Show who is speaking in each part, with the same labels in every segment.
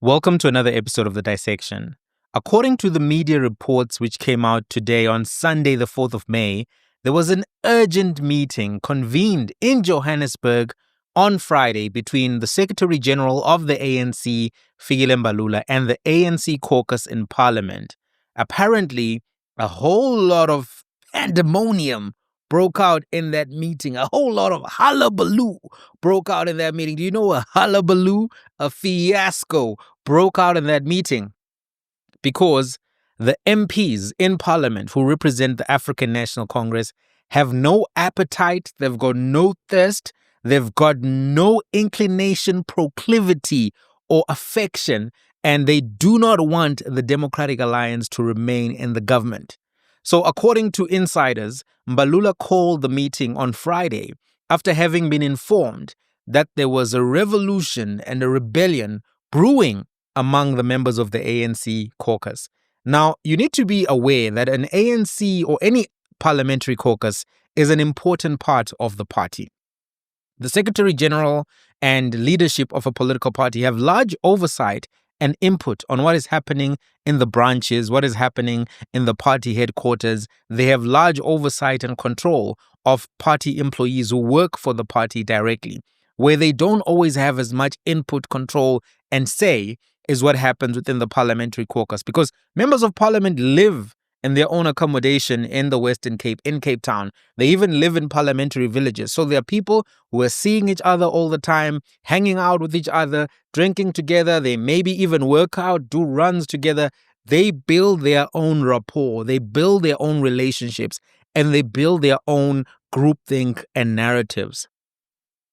Speaker 1: Welcome to another episode of The Dissection. According to the media reports which came out today on Sunday, the 4th of May, there was an urgent meeting convened in Johannesburg on Friday between the Secretary General of the ANC, Fikile Mbalula, and the ANC caucus in Parliament. Apparently, a whole lot of pandemonium broke out in that meeting. A whole lot of hullabaloo broke out in that meeting. Do you know a hullabaloo? A fiasco broke out in that meeting because the MPs in Parliament who represent the African National Congress have no appetite, they've got no thirst, they've got no inclination, proclivity, or affection, and they do not want the Democratic Alliance to remain in the government. So according to insiders, Mbalula called the meeting on Friday after having been informed that there was a revolution and a rebellion brewing among the members of the ANC caucus. Now, you need to be aware that an ANC or any parliamentary caucus is an important part of the party. The Secretary General and leadership of a political party have large oversight and input on what is happening in the branches, what is happening in the party headquarters. They have large oversight and control of party employees who work for the party directly. Where they don't always have as much input, control, and say is what happens within the parliamentary caucus, because members of parliament live in their own accommodation in the Western Cape, in Cape Town. They even live in parliamentary villages. So there are people who are seeing each other all the time, hanging out with each other, drinking together. They maybe even work out, do runs together. They build their own rapport. They build their own relationships, and they build their own groupthink and narratives.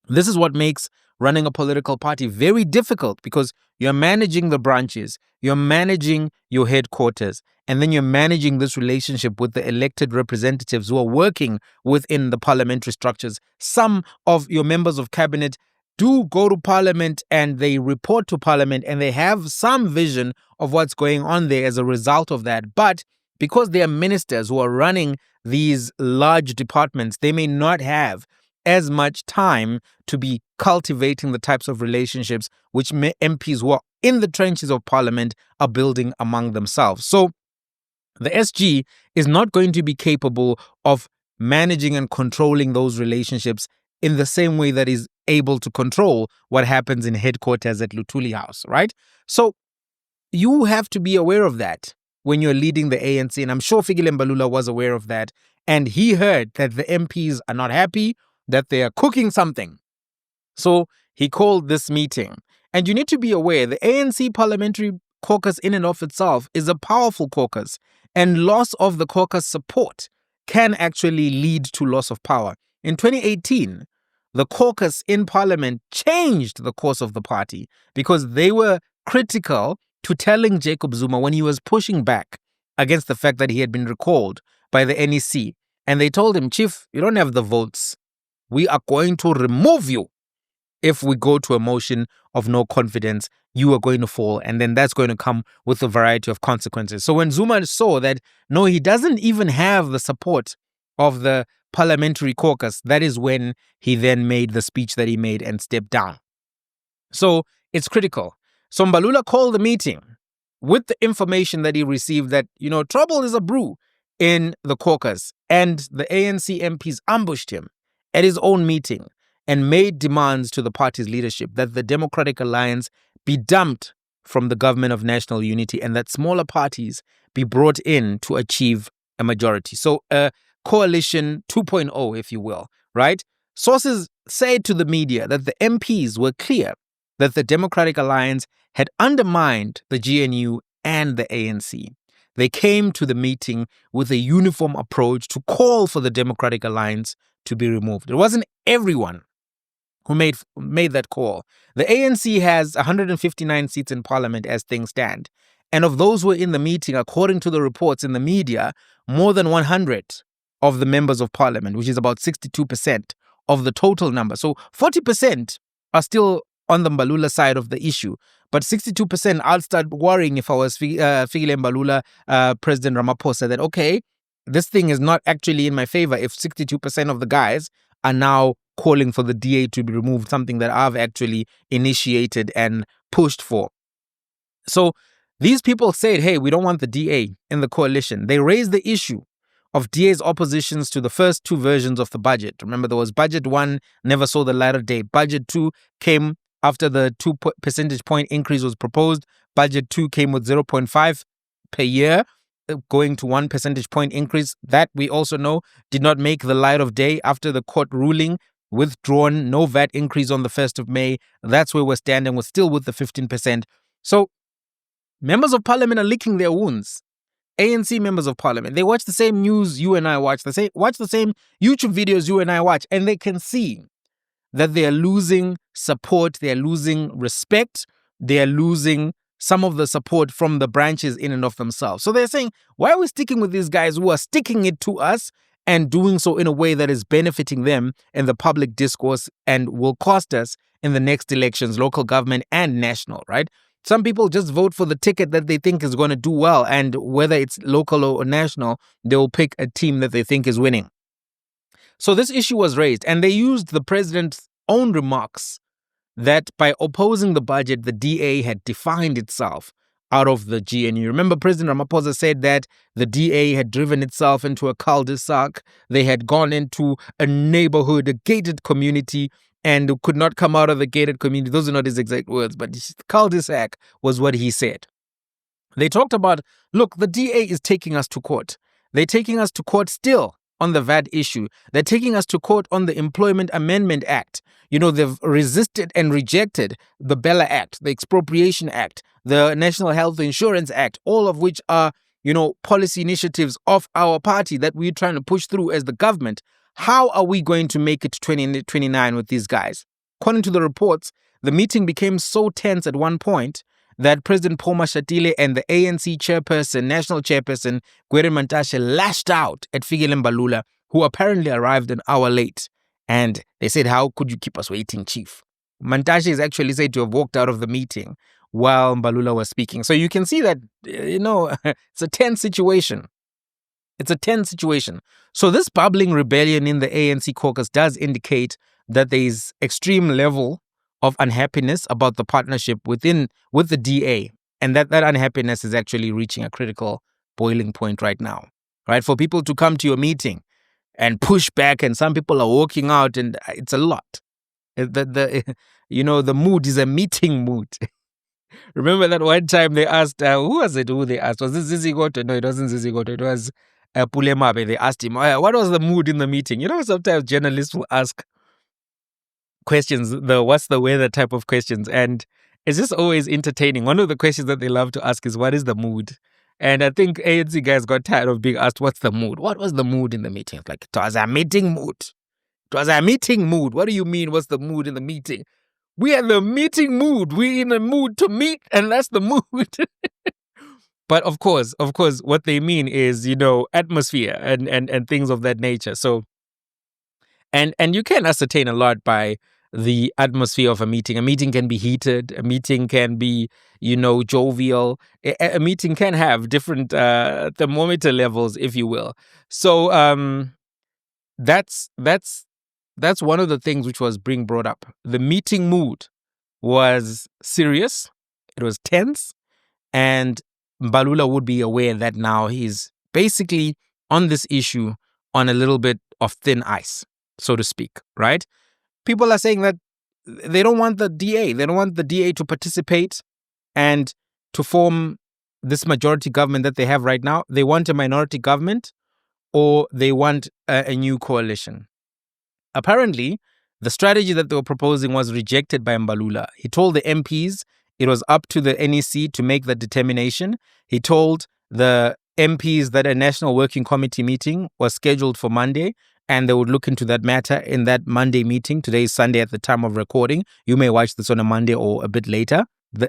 Speaker 1: This is what makes running a political party very difficult, because you're managing the branches, you're managing your headquarters, and then you're managing this relationship with the elected representatives who are working within the parliamentary structures. Some of your members of cabinet do go to parliament and they report to parliament and they have some vision of what's going on there as a result of that. But because they are ministers who are running these large departments, they may not have as much time to be cultivating the types of relationships which MPs who are in the trenches of parliament are building among themselves. So the SG is not going to be capable of managing and controlling those relationships in the same way that is able to control what happens in headquarters at Luthuli House, right? So you have to be aware of that when you're leading the ANC, and I'm sure Fikile Mbalula was aware of that, and he heard that the MPs are not happy, that they are cooking something. So he called this meeting. And you need to be aware, the ANC parliamentary caucus in and of itself is a powerful caucus, and loss of the caucus support can actually lead to loss of power. In 2018, the caucus in parliament changed the course of the party because they were critical to telling Jacob Zuma when he was pushing back against the fact that he had been recalled by the NEC. And they told him, Chief, you don't have the votes. We are going to remove you. If we go to a motion of no confidence, you are going to fall. And then that's going to come with a variety of consequences. So when Zuma saw that, no, he doesn't even have the support of the parliamentary caucus, that is when he then made the speech that he made and stepped down. So it's critical. So Mbalula called the meeting with the information that he received that, trouble is a brew in the caucus. And the ANC MPs ambushed him at his own meeting and made demands to the party's leadership that the Democratic Alliance be dumped from the government of national unity and that smaller parties be brought in to achieve a majority. So a coalition 2.0, if you will, right? Sources said to the media that the MPs were clear that the Democratic Alliance had undermined the GNU and the ANC. They came to the meeting with a uniform approach to call for the Democratic Alliance to be removed. It wasn't everyone who made that call. The ANC has 159 seats in parliament as things stand. And of those who were in the meeting, according to the reports in the media, more than 100 of the members of parliament, which is about 62% of the total number. So 40% are still on the Mbalula side of the issue. But 62%, I'll start worrying if I was Fikile Mbalula, President Ramaphosa, that, okay, this thing is not actually in my favor if 62% of the guys are now calling for the DA to be removed, something that I've actually initiated and pushed for. So these people said, hey, we don't want the DA in the coalition. They raised the issue of DA's oppositions to the first two versions of the budget. Remember, there was budget 1, never saw the light of day. Budget 2 came after the 2 percentage point increase was proposed. Budget 2 came with 0.5 per year, going to 1 percentage point increase. That we also know did not make the light of day after the court ruling withdrawn, no VAT increase on the 1st of May. That's where we're standing. We're still with the 15%. So members of parliament are licking their wounds. ANC members of parliament, they watch the same news you and I watch, watch the same YouTube videos you and I watch, and they can see that they are losing support, they are losing respect, they are losing some of the support from the branches in and of themselves. So they're saying, why are we sticking with these guys who are sticking it to us and doing so in a way that is benefiting them in the public discourse and will cost us in the next elections, local government and national, right? Some people just vote for the ticket that they think is going to do well, and whether it's local or national, they will pick a team that they think is winning. So this issue was raised, and they used the president's own remarks that by opposing the budget, the DA had defined itself out of the GNU. Remember, President Ramaphosa said that the DA had driven itself into a cul-de-sac. They had gone into a neighborhood, a gated community, and could not come out of the gated community. Those are not his exact words, but cul-de-sac was what he said. They talked about, look, the DA is taking us to court. They're taking us to court still on the VAT issue. They're taking us to court on the Employment Amendment Act. You know, they've resisted and rejected the Bella Act, the Expropriation Act, the National Health Insurance Act, all of which are, you know, policy initiatives of our party that we're trying to push through as the government. How are we going to make it to 2029 with these guys? According to the reports, the meeting became so tense at one point that President Paul Mashatile and the ANC chairperson, national chairperson, Gwere Mantashe, lashed out at Fikile Mbalula, who apparently arrived an hour late. And they said, how could you keep us waiting, Chief? Mantashe is actually said to have walked out of the meeting while Mbalula was speaking. So you can see that, you know, it's a tense situation. It's a tense situation. So this bubbling rebellion in the ANC caucus does indicate that there is extreme level of unhappiness about the partnership with the DA, and that unhappiness is actually reaching a critical boiling point right now. Right? For people to come to your meeting and push back, and some people are walking out, and it's a lot. The mood is a meeting mood. Remember that one time they asked, who was it who they asked? Was this Zizi Goto? No, it wasn't Zizi Goto. It was Pulemabe. They asked him, what was the mood in the meeting? You know, sometimes journalists will ask questions, what's the weather type of questions. And it's just always entertaining. One of the questions that they love to ask is, what is the mood? And I think ANC guys got tired of being asked, what's the mood? What was the mood in the meeting? It's like, it was a meeting mood. It was a meeting mood. What do you mean, what's the mood in the meeting? We are the meeting mood. We're in a mood to meet, and that's the mood. But of course, what they mean is, you know, atmosphere and things of that nature. So, and you can ascertain a lot by the atmosphere of a meeting. A meeting can be heated. A meeting can be, you know, jovial. A meeting can have different thermometer levels, if you will. So that's one of the things which was being brought up. The meeting mood was serious. It was tense. And Mbalula would be aware that now he's basically on this issue on a little bit of thin ice, so to speak, right? People are saying that they don't want the DA. They don't want the DA to participate and to form this majority government that they have right now. They want a minority government, or they want a new coalition. Apparently, the strategy that they were proposing was rejected by Mbalula. He told the MPs it was up to the NEC to make the determination. He told the MPs that a National Working Committee meeting was scheduled for Monday, and they would look into that matter in that Monday meeting. Today is Sunday at the time of recording. You may watch this on a Monday or a bit later,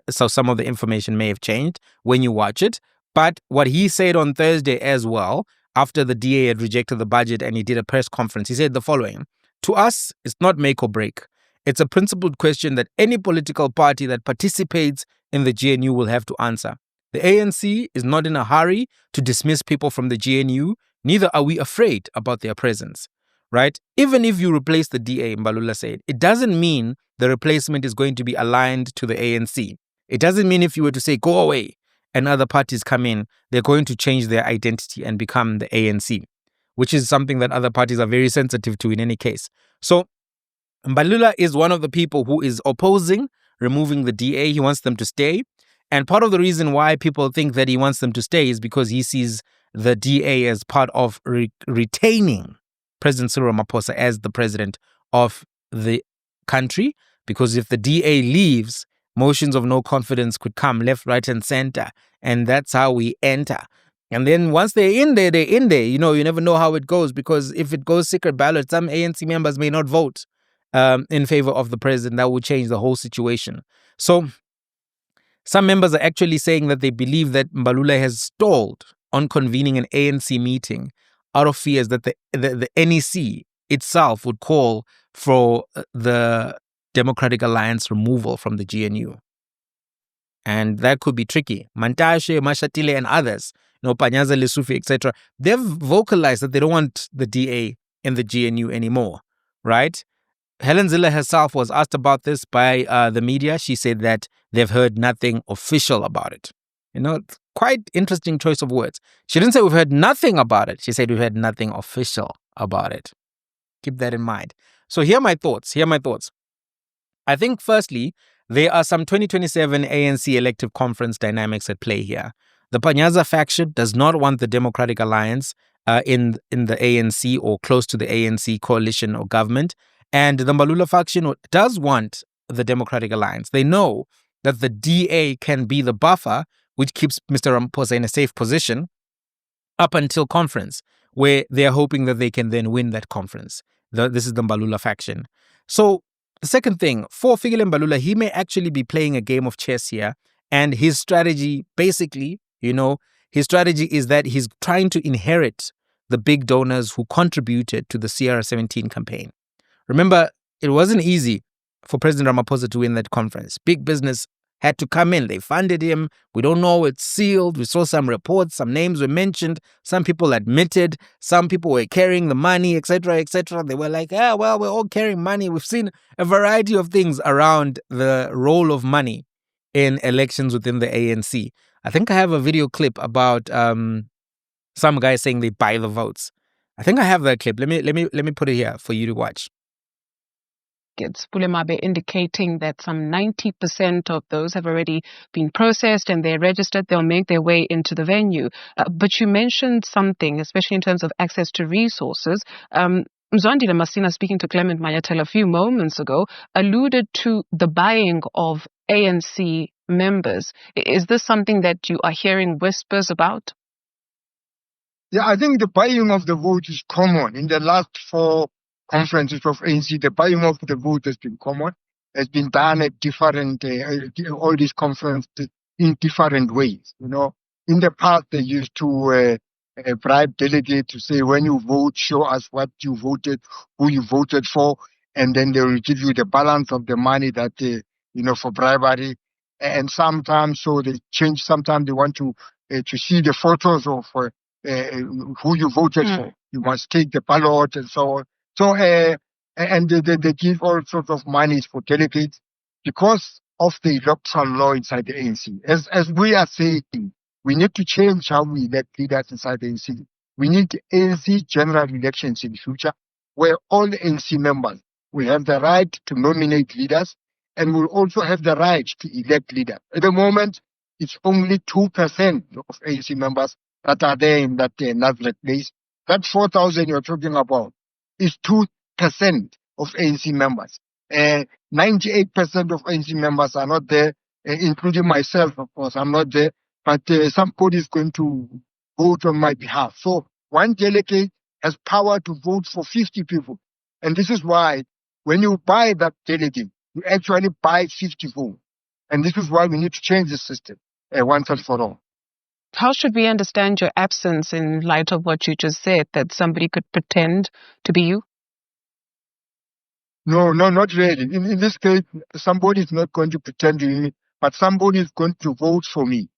Speaker 1: so some of the information may have changed when you watch it. But what he said on Thursday as well, after the DA had rejected the budget and he did a press conference, he said the following: to us, it's not make or break. It's a principled question that any political party that participates in the GNU will have to answer. The ANC is not in a hurry to dismiss people from the GNU, neither are we afraid about their presence, right? Even if you replace the DA, Mbalula said, it doesn't mean the replacement is going to be aligned to the ANC. It doesn't mean if you were to say, go away, and other parties come in, they're going to change their identity and become the ANC, which is something that other parties are very sensitive to in any case. So Mbalula is one of the people who is opposing removing the DA. He wants them to stay. And part of the reason why people think that he wants them to stay is because he sees the DA as part of retaining President Cyril Ramaphosa as the president of the country. Because if the DA leaves, motions of no confidence could come left, right, and center. And that's how we enter. And then once they're in there, they're in there. You never know how it goes, because if it goes secret ballot, some ANC members may not vote in favor of the president. That would change the whole situation. So some members are actually saying that they believe that Mbalula has stalled on convening an ANC meeting out of fears that the NEC itself would call for the Democratic Alliance removal from the GNU. And that could be tricky. Mantashe, Mashatile, and others, Panyaza Lesufi, etc., they've vocalized that they don't want the DA in the GNU anymore, right? Helen Zille herself was asked about this by the media. She said that they've heard nothing official about it. Quite interesting choice of words. She didn't say we've heard nothing about it. She said we've heard nothing official about it. Keep that in mind. So here are my thoughts. I think, firstly, there are some 2027 ANC elective conference dynamics at play here. The Panyaza faction does not want the Democratic Alliance in the ANC or close to the ANC coalition or government. And the Mbalula faction does want the Democratic Alliance. They know that the DA can be the buffer which keeps Mr. Ramaphosa in a safe position up until conference, where they are hoping that they can then win that conference. This is the Mbalula faction. So the second thing, for Fikile Mbalula, he may actually be playing a game of chess here. And his strategy, basically, his strategy is that he's trying to inherit the big donors who contributed to the CR17 campaign. Remember, it wasn't easy for President Ramaphosa to win that conference. Big business had to come in. They funded him. We don't know, it's sealed. We saw some reports, some names were mentioned. Some people admitted, some people were carrying the money, etc., etc. They were like, we're all carrying money. We've seen a variety of things around the role of money in elections within the ANC. I think I have a video clip about some guy saying they buy the votes. I think I have that clip. Let me put it here for you to watch.
Speaker 2: It's Pulemabe indicating that some 90% of those have already been processed and they're registered. They'll make their way into the venue. But you mentioned something, especially in terms of access to resources. Mzwandile Masina, speaking to Clement Manyathela a few moments ago, alluded to the buying of ANC members. Is this something that you are hearing whispers about?
Speaker 3: Yeah, I think the buying of the vote is common. In the last 4 conferences of ANC, the buying of the vote has been common, has been done at different, all these conferences in different ways. In the past, they used to bribe delegates to say, when you vote, show us what you voted, who you voted for, and then they will give you the balance of the money that, for bribery. And sometimes, so they change, sometimes they want to see the photos of who you voted for. You must take the ballot and so on. So, and they give all sorts of monies for delegates because of the electoral law inside the ANC. As we are saying, we need to change how we elect leaders inside the ANC. We need ANC general elections in the future where all the ANC members will have the right to nominate leaders and will also have the right to elect leaders. At the moment, it's only 2% of ANC members that are there in that NASDAQ place. That 4,000 you're talking about is 2% of ANC members. 98% of ANC members are not there, including myself, of course. I'm not there, but somebody is going to vote on my behalf. So one delegate has power to vote for 50 people. And this is why when you buy that delegate, you actually buy 50 votes. And this is why we need to change the system once and for all.
Speaker 2: How should we understand your absence in light of what you just said, that somebody could pretend to be you?
Speaker 3: No, not really. In this case, somebody is not going to pretend to be me, but somebody is going to vote for me.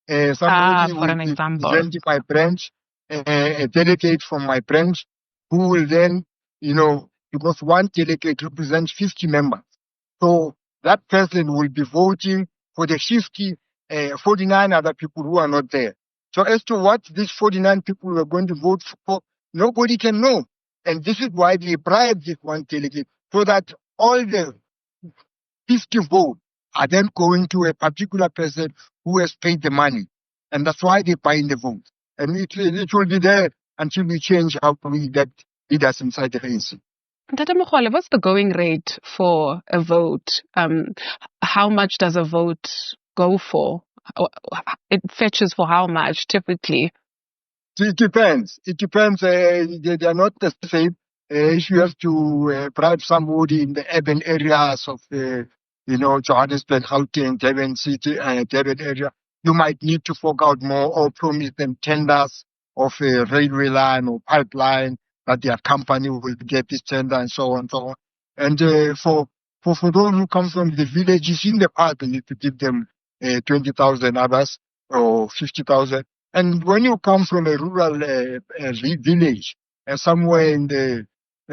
Speaker 3: Somebody
Speaker 2: for
Speaker 3: will
Speaker 2: an example.
Speaker 3: represent my branch, a delegate from my branch, who will then, because one delegate represents 50 members. So that person will be voting for the 49 other people who are not there. So as to what these 49 people are going to vote for, nobody can know. And this is why they bribe this one delegate, so that all the 50 votes are then going to a particular person who has paid the money. And that's why they're buying the vote. And it will be there until we change how we get leaders inside the ANC.
Speaker 2: Tata Mokwale, what's the going rate for a vote? How much does a vote go for? It fetches for how much typically?
Speaker 3: It depends. It depends. They are not the same. If you have to bribe somebody in the urban areas of, Johannesburg, Gauteng, Durban City, Durban area, you might need to fork out more or promise them tenders of a railway line or pipeline, that their company will get this tender and so on and so on. And for those who come from the villages in the park, you need to give them 20,000 others or 50,000. And when you come from a rural village, somewhere in the,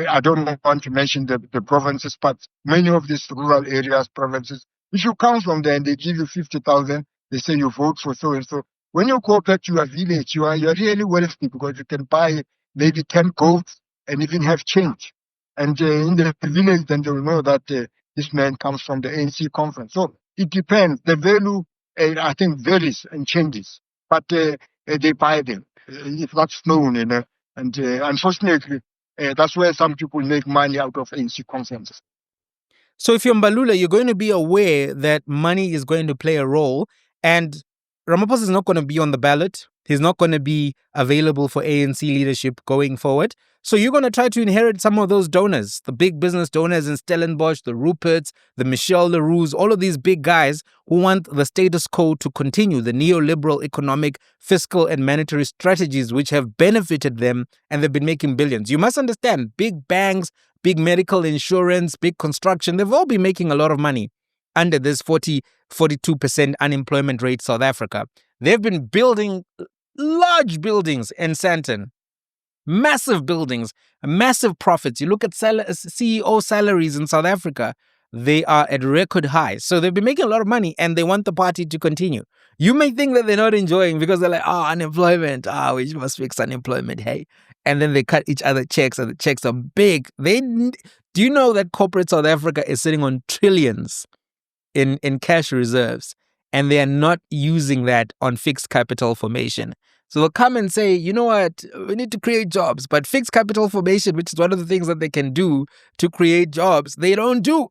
Speaker 3: I don't want to mention the provinces, but many of these rural areas, provinces, if you come from there and they give you 50,000, they say you vote for so and so. When you go back to your village, you're really wealthy because you can buy maybe 10 goats and even have change. And in the village, then they will know that this man comes from the ANC conference. So it depends. The value, I think, varies and changes. But they buy them. It's not known, And unfortunately, that's where some people make money out of ANC conferences.
Speaker 1: So if you're Mbalula, you're going to be aware that money is going to play a role, and Ramaphosa is not going to be on the ballot. He's not going to be available for ANC leadership going forward. So you're going to try to inherit some of those donors, the big business donors in Stellenbosch, the Ruperts, the Michelle Leroux's, all of these big guys who want the status quo to continue, the neoliberal economic, fiscal, and monetary strategies which have benefited them, and they've been making billions. You must understand, big banks, big medical insurance, big construction, they've all been making a lot of money under this 42% unemployment rate South Africa. They've been building large buildings in Sandton, massive buildings, massive profits. You look at CEO salaries in South Africa, they are at record highs. So they've been making a lot of money and they want the party to continue. You may think that they're not enjoying because they're like, unemployment. We must fix unemployment. Hey. And then they cut each other checks and the checks are big. Do you know that corporate South Africa is sitting on trillions in cash reserves, and they are not using that on fixed capital formation? So they'll come and say, you know what, we need to create jobs, but fixed capital formation, which is one of the things that they can do to create jobs, they don't do.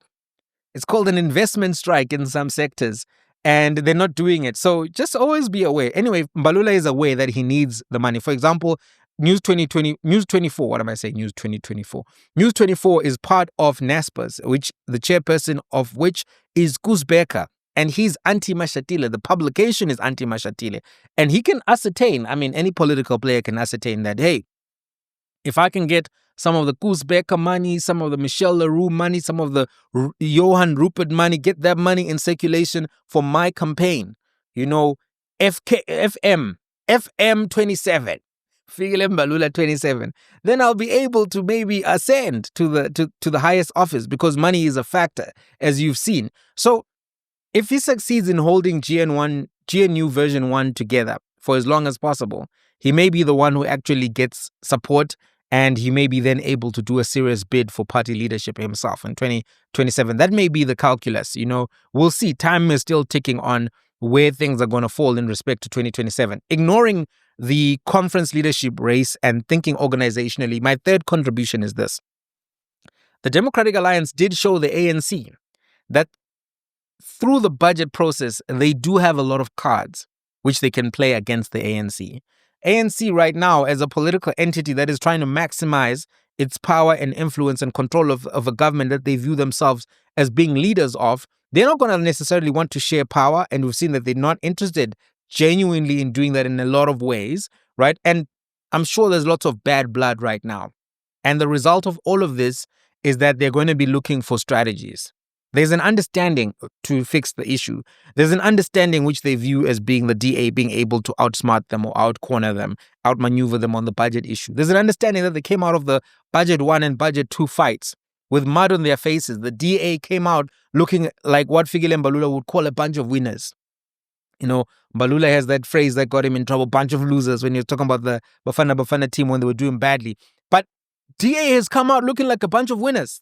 Speaker 1: It's called an investment strike in some sectors, and they're not doing it. So just always be aware. Anyway, Mbalula is aware that he needs the money. For example, News 24, what am I saying? News 2024. News 24 is part of NASPERS, which the chairperson of which is Koos Becker. And he's anti-Mashatile. The publication is anti-Mashatile. And he can ascertain, any political player can ascertain that, hey, if I can get some of the Koos Becker money, some of the Michelle Leroux money, some of the Johan Rupert money, get that money in circulation for my campaign. FM 27. Fikile Mbalula 27, then I'll be able to maybe ascend to the highest office, because money is a factor, as you've seen. So if he succeeds in holding GNU version 1 together for as long as possible, he may be the one who actually gets support, and he may be then able to do a serious bid for party leadership himself in 2027. That may be the calculus. We'll see. Time is still ticking on where things are going to fall in respect to 2027. Ignoring the conference leadership race and thinking organizationally, my third contribution is this. The Democratic Alliance did show the ANC that through the budget process, they do have a lot of cards which they can play against the ANC. ANC right now, as a political entity that is trying to maximize its power and influence and control of a government that they view themselves as being leaders of, they're not going to necessarily want to share power, and we've seen that they're not interested genuinely in doing that in a lot of ways, right? And I'm sure there's lots of bad blood right now. And the result of all of this is that they're going to be looking for strategies. There's an understanding to fix the issue. There's an understanding which they view as being the DA being able to outsmart them or outcorner them, outmaneuver them on the budget issue. There's an understanding that they came out of the budget 1 and budget 2 fights with mud on their faces. The DA came out looking like what Fikile Mbalula would call a bunch of winners. You know, Mbalula has that phrase that got him in trouble, bunch of losers, when you're talking about the Bafana team when they were doing badly. But DA has come out looking like a bunch of winners,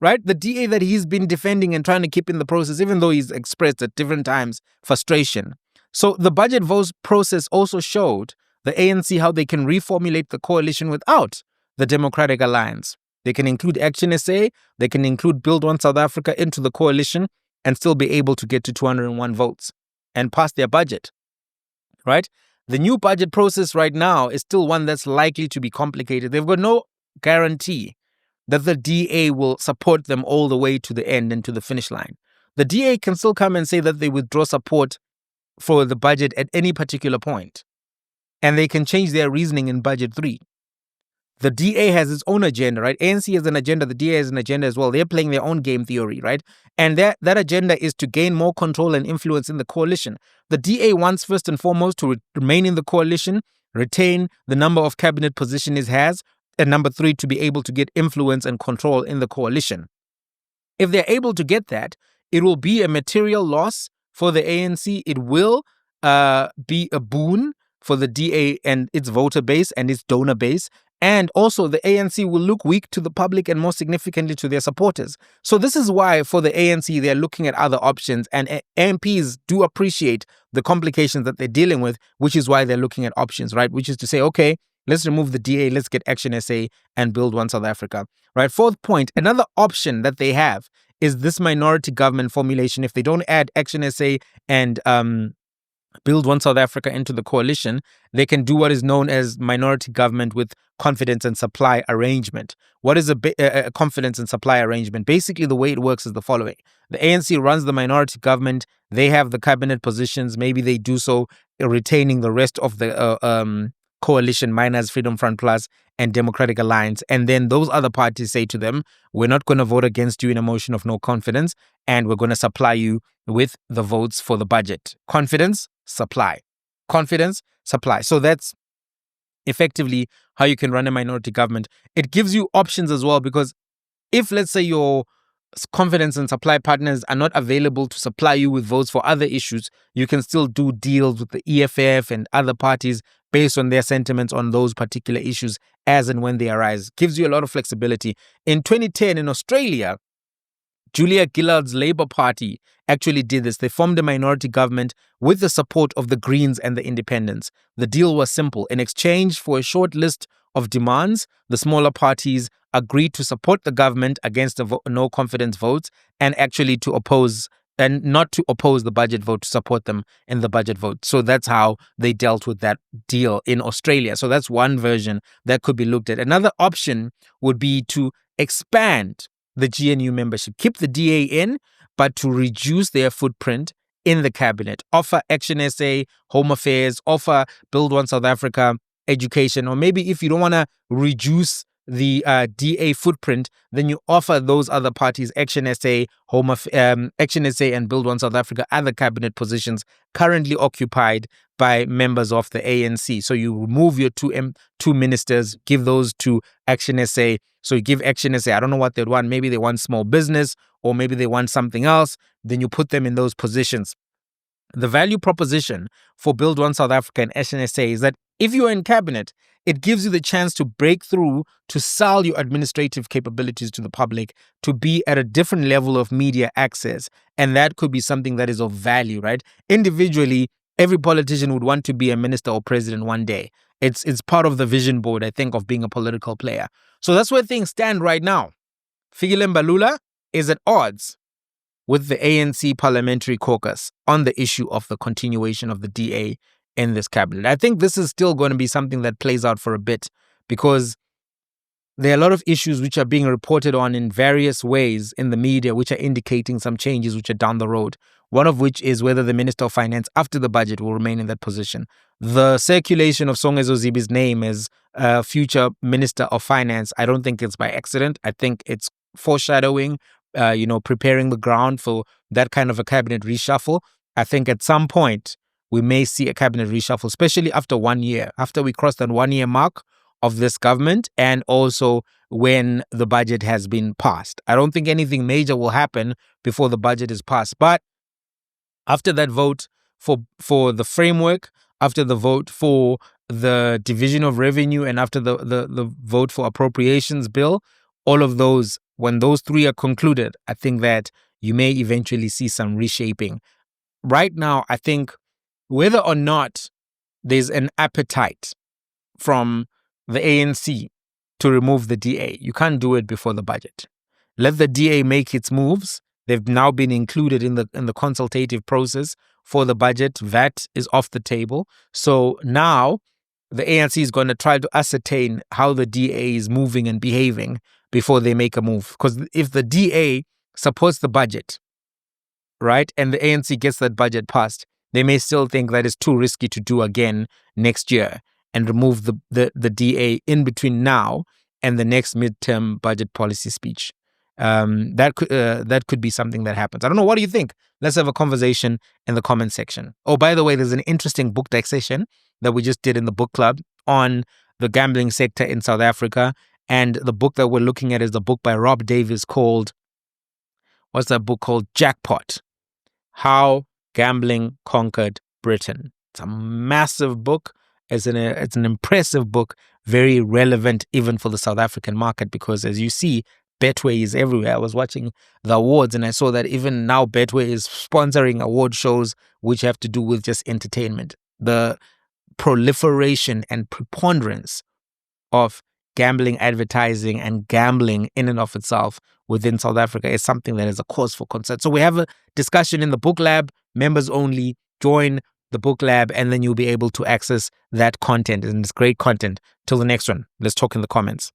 Speaker 1: right? The DA that he's been defending and trying to keep in the process, even though he's expressed at different times frustration. So the budget vote process also showed the ANC how they can reformulate the coalition without the Democratic Alliance. They can include Action SA, they can include Build One South Africa into the coalition and still be able to get to 201 votes and pass their budget, right? The new budget process right now is still one that's likely to be complicated. They've got no guarantee that the DA will support them all the way to the end and to the finish line. The DA can still come and say that they withdraw support for the budget at any particular point, and they can change their reasoning in Budget 3. The DA has its own agenda, right? ANC has an agenda, the DA has an agenda as well. They're playing their own game theory, right? And that agenda is to gain more control and influence in the coalition. The DA wants, first and foremost, to remain in the coalition, retain the number of cabinet positions it has, and number 3, to be able to get influence and control in the coalition. If they're able to get that, it will be a material loss for the ANC. It will be a boon for the DA and its voter base and its donor base. And also the ANC will look weak to the public and more significantly to their supporters. So this is why for the ANC, they're looking at other options, and MPs do appreciate the complications that they're dealing with, which is why they're looking at options, right? Which is to say, okay, let's remove the DA, let's get Action SA and Build One South Africa, right? Fourth point, another option that they have is this minority government formulation. If they don't add Action SA and Build One South Africa into the coalition, they can do what is known as minority government with confidence and supply arrangement. What is a confidence and supply arrangement? Basically, the way it works is the following. The ANC runs the minority government. They have the cabinet positions. Maybe they do so retaining the rest of the coalition minus Freedom Front Plus and Democratic Alliance. And then those other parties say to them, we're not going to vote against you in a motion of no confidence, and we're going to supply you with the votes for the budget. Confidence, supply. Confidence, supply. So that's effectively how you can run a minority government. It gives you options as well, because if, let's say, your confidence and supply partners are not available to supply you with votes for other issues, you can still do deals with the EFF and other parties based on their sentiments on those particular issues as and when they arise. Gives you a lot of flexibility. In 2010 in Australia, Julia Gillard's Labour Party actually did this. They formed a minority government with the support of the Greens and the Independents. The deal was simple. In exchange for a short list of demands, the smaller parties agreed to support the government against the no confidence votes and actually to oppose and not to oppose the budget vote, to support them in the budget vote. So that's how they dealt with that deal in Australia. So that's one version that could be looked at. Another option would be to expand the GNU membership, keep the DA in, but to reduce their footprint in the cabinet. Offer Action SA, Home Affairs, offer Build One South Africa, Education, or maybe if you don't want to reduce the DA footprint, then you offer those other parties, Action SA, Action SA and Build One South Africa, other cabinet positions currently occupied by members of the ANC. So you remove your two ministers, give those to Action SA. So you give Action SA, I don't know what they'd want. Maybe they want small business, or maybe they want something else. Then you put them in those positions. The value proposition for Build One South Africa and Action SA is that if you're in cabinet, it gives you the chance to break through, to sell your administrative capabilities to the public, to be at a different level of media access. And that could be something that is of value, right? Individually, every politician would want to be a minister or president one day. It's part of the vision board, I think, of being a political player. So that's where things stand right now. Fikile Mbalula is at odds with the ANC parliamentary caucus on the issue of the continuation of the DA in this cabinet. I think this is still going to be something that plays out for a bit, because there are a lot of issues which are being reported on in various ways in the media, which are indicating some changes which are down the road. One of which is whether the Minister of Finance after the budget will remain in that position. The circulation of Songezo Zibi's name as future Minister of Finance, I don't think it's by accident. I think it's foreshadowing, preparing the ground for that kind of a cabinet reshuffle. I think at some point we may see a cabinet reshuffle, especially after 1 year. After we cross that 1 year mark of this government and also when the budget has been passed. I don't think anything major will happen before the budget is passed. But after that vote for the framework, after the vote for the division of revenue, and after the vote for appropriations bill, all of those, when those three are concluded, I think that you may eventually see some reshaping. Right now, I think whether or not there's an appetite from the ANC to remove the DA, you can't do it before the budget. Let the DA make its moves. They've now been included in the consultative process for the budget. VAT is off the table. So now the ANC is going to try to ascertain how the DA is moving and behaving before they make a move. Because if the DA supports the budget, right, and the ANC gets that budget passed, they may still think that it's too risky to do again next year and remove the DA in between now and the next midterm budget policy speech. That could be something that happens. I don't know. What do you think? Let's have a conversation in the comment section. Oh, by the way, there's an interesting book dissection that we just did in the book club on the gambling sector in South Africa. And the book that we're looking at is the book by Rob Davies called, what's that book called? Jackpot. How Gambling Conquered Britain. It's a massive book. It's an impressive book, very relevant even for the South African market, because as you see, Betway is everywhere. I was watching the awards and I saw that even now Betway is sponsoring award shows which have to do with just entertainment. The proliferation and preponderance of gambling advertising and gambling in and of itself within South Africa is something that is a cause for concern. So we have a discussion in the book lab, members only. Join the book lab and then you'll be able to access that content, and it's great content. Till the next one, let's talk in the comments.